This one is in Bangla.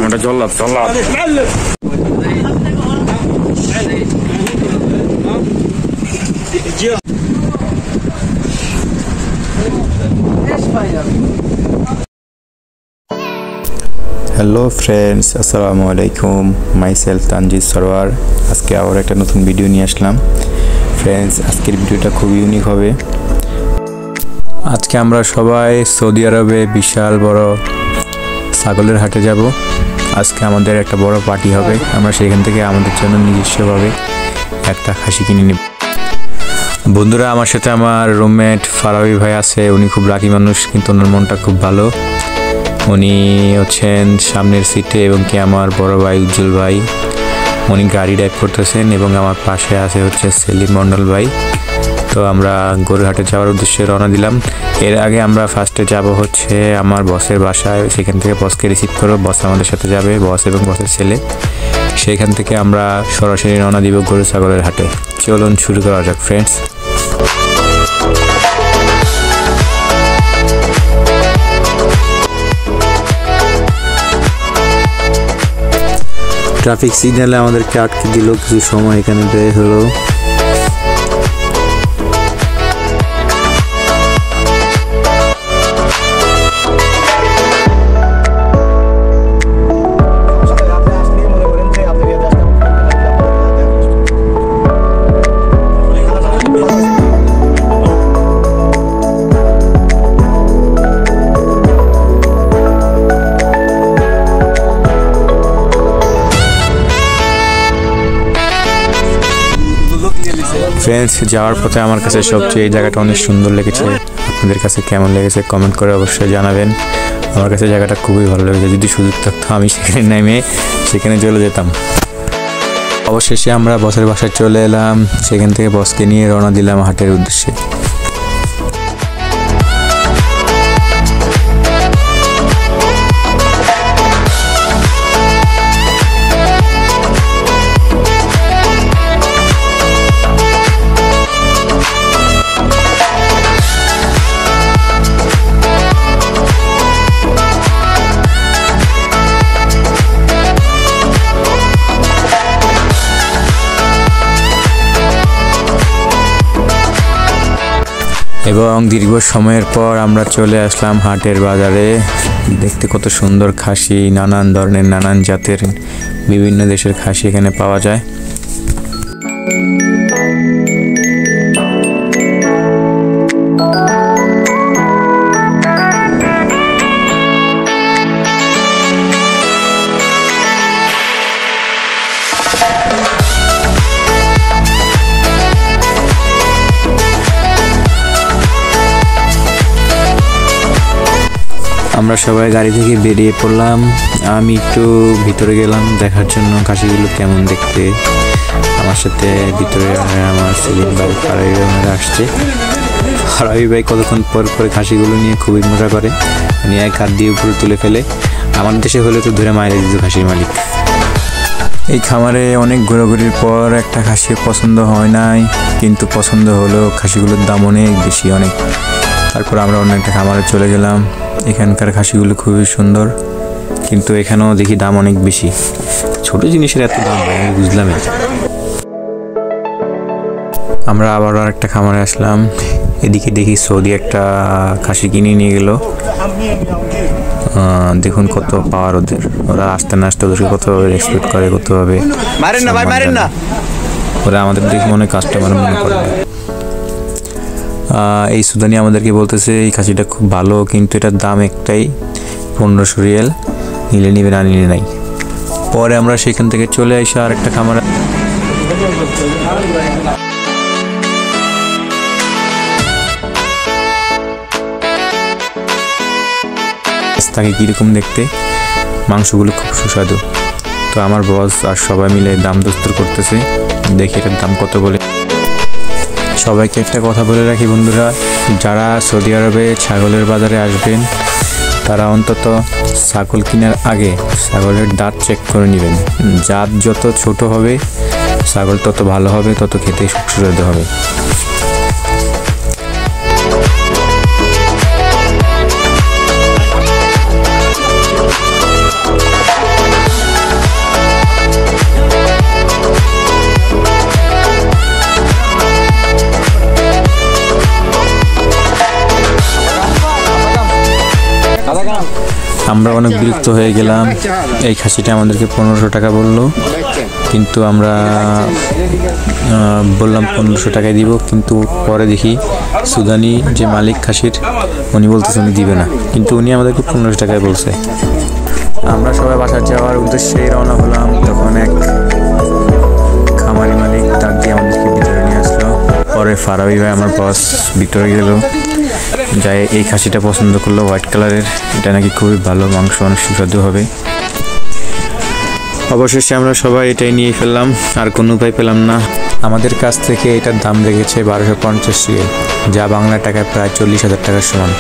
ওটা জল্লাদ জল্লাদ। হ্যালো ফ্রেন্ডস, আসসালামু আলাইকুম। মাইসেলফ তানজিদ সরওয়ার। আজকে আবার একটা নতুন ভিডিও নিয়ে আসলাম। ফ্রেন্ডস, আজকের ভিডিওটা খুব ইউনিক হবে। আজকে আমরা সবাই সৌদি আরবে বিশাল বড় ছাগলের হাটে যাব। আজকে আমাদের একটা বড় পার্টি হবে। আমরা সেখান থেকে আমাদের জন্য নিজস্বভাবে একটা খাসি কিনে নেব। বন্ধুরা, আমার সাথে আমার রুমমেট ফারাবি ভাই আছে। উনি খুব লাকি মানুষ, কিন্তু ওনার মনটা খুব ভালো। উনি হচ্ছেন সামনের সিটে, এবং কি আমার বড় ভাই উজ্জ্বল ভাই, উনি গাড়ি ড্রাইভ করতেছেন, এবং আমার পাশে আছে হচ্ছে সেলিম মন্ডল ভাই। তো আমরা গরুহাটে যাওয়ার উদ্দেশ্যে রওনা দিলাম। এর আগে আমরা ফার্স্টে যাব হচ্ছে আমার বসের বাসায়। সেখান থেকে বসকে রিসিভ করবো। বস আমাদের সাথে যাবে, বস এবং বসের ছেলে। সেখান থেকে আমরা সরাসরি রওনা দিব গরু ছাগলের হাটে। চলুন শুরু করা যাক ফ্রেন্ডস। ট্রাফিক সিগন্যালে আমাদেরকে আটকে দিল, কিছু সময় এখানে ব্যয় হলো। ফ্রেন্ডস, যাওয়ার পথে আমার কাছে সবচেয়ে এই জায়গাটা অনেক সুন্দর লেগেছে। আপনাদের কাছে কেমন লেগেছে কমেন্ট করে অবশ্যই জানাবেন। আমার কাছে জায়গাটা খুবই ভালো লেগেছে। যদি সুযোগ থাকতো আমি সেখানে নেমে সেখানে চলে যেতাম। অবশেষে আমরা বসের বাসায় চলে এলাম। সেখান থেকে বসকে নিয়ে রওনা দিলাম হাটের উদ্দেশ্যে। এবং দীর্ঘ সময়ের পর আমরা চলে আসলাম হাটের বাজারে। দেখতে কত সুন্দর খাসি, নানান ধরনের নানান জাতের বিভিন্ন দেশের খাসি এখানে পাওয়া যায়। আমরা সবাই গাড়ি থেকে বেরিয়ে পড়লাম। আমি একটু ভিতরে গেলাম দেখার জন্য খাসিগুলো কেমন দেখতে। আমার সাথে ভিতরে আমার সেলিম ভাই, ফারাবি ভাই ওনারা আসছে। ফারাবি ভাই কতক্ষণ পর পরে খাসিগুলো নিয়ে খুবই মজা করে, নিয়ে এক হাত দিয়ে উপরে তুলে ফেলে। আমার দেশে হলে তো ধরে মাইরে দিত খাসির মালিক। এই খামারে অনেক ঘোরাঘুরির পর একটা খাসি পছন্দ হয় নাই, কিন্তু পছন্দ হলো। খাসিগুলোর দাম অনেক বেশি, অনেক। তারপর আমরা অন্য একটা খামারে চলে গেলাম। এখানকার খাসিগুলো খুবই সুন্দর, কিন্তু এখানেও দেখি দাম অনেক বেশি। ছোট জিনিসের এত দাম ভাই, আমি বুঝলাম। আমরা আবার একটা খামারে আসলাম। এদিকে দেখি সৌদি একটা খাসি কিনে নিয়ে গেল। দেখুন কত পাওয়ার ওদের। ওরা আসতে না আসতে ওদেরকে কত এক্সপেক্ট করে, কতভাবে ওরা আমাদের দেখে মনে কাস্টমার মনে করে। এই সুদানি আমাদেরকে বলতেছে এই খাসিটা খুব ভালো, কিন্তু এটার দাম একটাই, 1500 রিয়াল। নিলে নিবে, না নিলে নাই। পরে আমরা সেখান থেকে চলে আসি আর একটা খামারে। তাকে কীরকম দেখতে, মাংসগুলো খুব সুস্বাদু। তো আমার বস আর সবাই মিলে দাম দস্তর করতেছে, দেখি এটার দাম কত বলে। সবাইকে একটা কথা বলে রাখি বন্ধুরা, যারা সৌদি আরবে ছাগলের বাজারে আসবেন তারা অন্তত ছাগল কেনার আগে ছাগলের দাঁত চেক করে নেবেন। জাত যত ছোট হবে ছাগল তত ভালো হবে, তত খেতে সুস্বাদু হবে। আমরা অনেক বিরক্ত হয়ে গেলাম। এই খাসিটা আমাদেরকে 1500 টাকা বললো, কিন্তু আমরা বললাম 1500 টাকায় দিব, কিন্তু পরে দেখি সুদানি যে মালিক খাসির উনি বলতেছে উনি দিবে না, কিন্তু উনি আমাদেরকে 1500 টাকায় বলছে। আমরা সবাই বাসার যাওয়ার উদ্দেশ্যেই রওনা হলাম। তখন এক খামারি মালিক ডাক দিয়ে আমাদেরকে ভিতরে নিয়ে আসলো। পরে ফারাবি ভাই আমার বস ভিতরে গেল, যাই এই খাসিটা পছন্দ করলো, হোয়াইট কালারের। এটা নাকি খুবই ভালো মাংস, অনেক সুস্বাদু হবে। অবশেষে আমরা সবাই এটাই নিয়ে ফেললাম, আর কোনো উপায় পেলাম না। আমাদের কাছ থেকে এটার দাম লেগেছে 1250 রিয়াল, যা বাংলা টাকায় প্রায় 40,000 টাকার সমান।